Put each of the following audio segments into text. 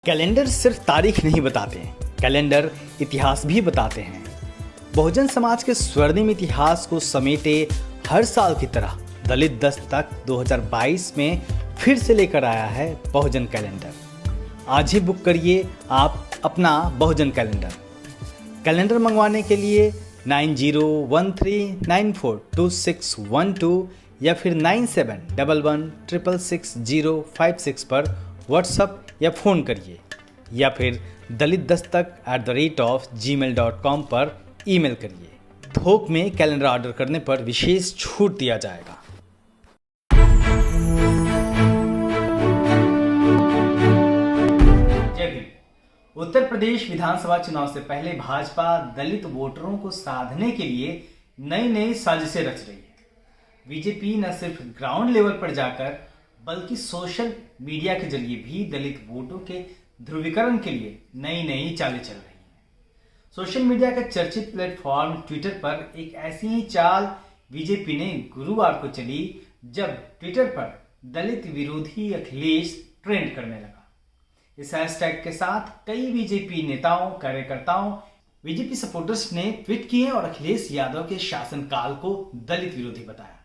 Calendar सिर्फ तारीख नहीं बताते, कैलेंडर इतिहास भी बताते हैं। बहुजन समाज के स्वर्णिम इतिहास को समेटे हर साल की तरह दलित दस्तक 2022 में फिर से लेकर आया है बहुजन कैलेंडर। आज ही बुक करिए आप अपना बहुजन कैलेंडर। कैलेंडर मंगवाने के लिए 9013942612 या फिर 9711666056 पर व्हाट्सएप या फ़ोन करिए या फिर dalitdastak@gmail.com पर ईमेल करिए। थोक में कैलेंडर ऑर्डर करने पर विशेष छूट दिया जाएगा। जय भीम। उत्तर प्रदेश विधानसभा चुनाव से पहले भाजपा दलित वोटरों को साधने के लिए नई नई साजिशें रच रही है। बीजेपी न सिर्फ ग्राउंड लेवल पर जाकर बल्कि सोशल मीडिया के जरिए भी दलित वोटों के ध्रुवीकरण के लिए नई नई चालें चल रही हैं। सोशल मीडिया का चर्चित प्लेटफॉर्म ट्विटर पर एक ऐसी ही चाल बीजेपी ने गुरुवार को चली जब ट्विटर पर दलित विरोधी अखिलेश ट्रेंड करने लगा। इस हैशटैग के साथ कई बीजेपी नेताओं, कार्यकर्ताओं, बीजेपी सपोर्टर्स ने ट्वीट किए और अखिलेश यादव के शासनकाल को दलित विरोधी बताया।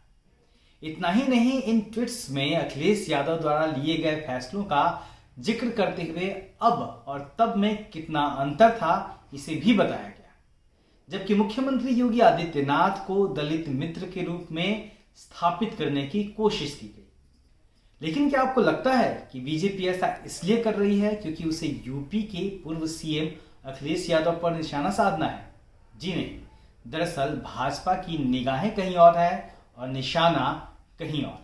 इतना ही नहीं, इन ट्वीट्स में अखिलेश यादव द्वारा लिए गए फैसलों का जिक्र करते हुए अब और तब में कितना अंतर था इसे भी बताया गया। जबकि मुख्यमंत्री योगी आदित्यनाथ को दलित मित्र के रूप में स्थापित करने की कोशिश की गई। लेकिन क्या आपको लगता है कि बीजेपी ऐसा इसलिए कर रही है क्योंकि उसे यूपी के पूर्व सीएम अखिलेश यादव पर निशाना साधना है? जी नहीं, दरअसल भाजपा की निगाहें कहीं और है और निशाना कहीं और।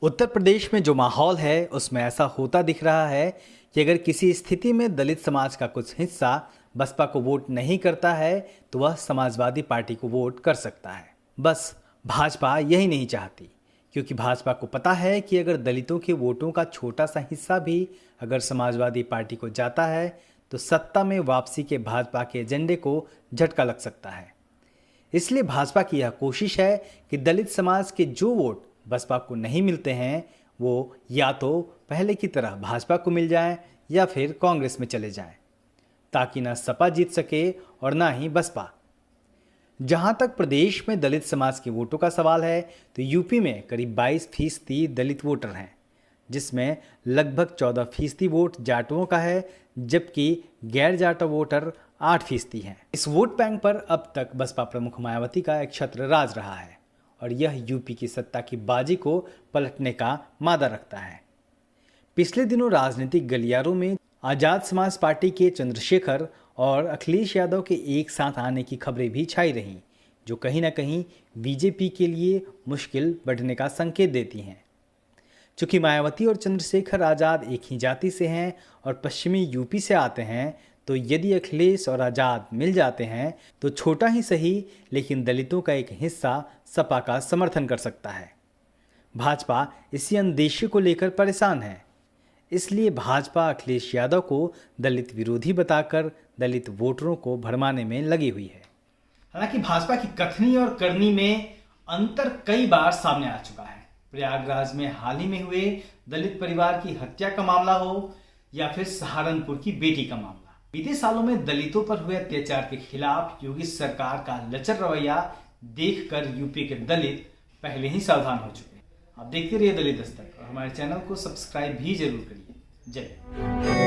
उत्तर प्रदेश में जो माहौल है उसमें ऐसा होता दिख रहा है कि अगर किसी स्थिति में दलित समाज का कुछ हिस्सा बसपा को वोट नहीं करता है तो वह समाजवादी पार्टी को वोट कर सकता है। बस भाजपा यही नहीं चाहती, क्योंकि भाजपा को पता है कि अगर दलितों के वोटों का छोटा सा हिस्सा भी अगर समाजवादी पार्टी को जाता है तो सत्ता में वापसी के भाजपा के एजेंडे को झटका लग सकता है। इसलिए भाजपा की यह कोशिश है कि दलित समाज के जो वोट बसपा को नहीं मिलते हैं वो या तो पहले की तरह भाजपा को मिल जाएं या फिर कांग्रेस में चले जाएं, ताकि ना सपा जीत सके और ना ही बसपा। जहां तक प्रदेश में दलित समाज के वोटों का सवाल है तो यूपी में करीब 22% दलित वोटर हैं, जिसमें लगभग 14% वोट जाटुओं का है, जबकि गैर जाटो वोटर 8% हैं। इस वोट बैंक पर अब तक बसपा प्रमुख मायावती का एक छत्र राज रहा है और यह यूपी की सत्ता की बाजी को पलटने का मादा रखता है। पिछले दिनों राजनीतिक गलियारों में आजाद समाज पार्टी के चंद्रशेखर और अखिलेश यादव के एक साथ आने की खबरें भी छाई रहीं, जो कहीं ना कहीं बीजेपी के लिए मुश्किल बढ़ने का संकेत देती हैं। चूँकि मायावती और चंद्रशेखर आज़ाद एक ही जाति से हैं और पश्चिमी यूपी से आते हैं, तो यदि अखिलेश और आज़ाद मिल जाते हैं तो छोटा ही सही लेकिन दलितों का एक हिस्सा सपा का समर्थन कर सकता है। भाजपा इसी अंदेशे को लेकर परेशान है। इसलिए भाजपा अखिलेश यादव को दलित विरोधी बताकर दलित वोटरों को भरमाने में लगी हुई है। हालांकि भाजपा की कथनी और करनी में अंतर कई बार सामने आ चुका है। प्रयागराज में हाल ही में हुए दलित परिवार की हत्या का मामला हो या फिर सहारनपुर की बेटी का मामला, बीते सालों में दलितों पर हुए अत्याचार के खिलाफ योगी सरकार का लचर रवैया देखकर यूपी के दलित पहले ही सावधान हो चुके हैं। आप देखते रहिए दलित दस्तक और हमारे चैनल को सब्सक्राइब भी जरूर करिए। जय।